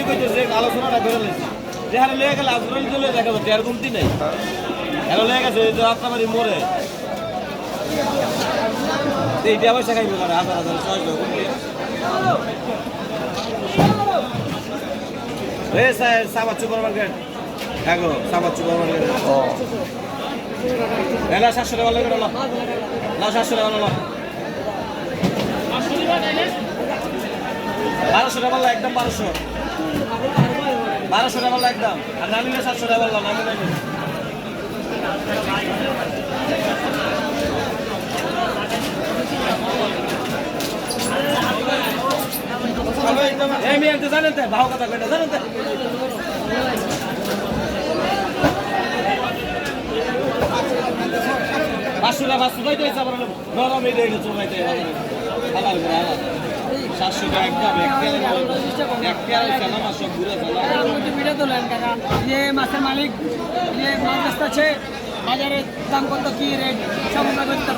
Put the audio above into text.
কইতেছে আলোচনাটা করে লাইছি যেখানে লয়ে গেলে আজরাইল চলে দেখা যাচ্ছে আর কমতি নাই এখন লয়ে গেছে যে আপনাবাড়ি মোড়ে এইটা পয়সা খাইবে না হাজার হাজার 600 কোটি এ সাবাত সুপার মার্কেট হ্যাঁ গো সাবাত সুপার মার্কেট ও এলা 700 টাকা লাগে না 700 টাকা না 1200 টাকা একদম 1200 টাকা একদম আর না নিলে 700 টাকা না নিলে এই মিয়া তো জানেন তো ভাও কথা কইটা জানেন তো 500 টাকা 500 টাকা দিতে আবার নরম এই দেখে চলাইতে হালাল করে হালাল 700 টাকা একদম এক কেয়ার সালাম সব ঘুরে ফেলা ভিডিও তোলেন কাকা যে মাছের মালিক যে মাছ বেচতেছে বাজারে দাম কত কি রেট সব আমরা করতে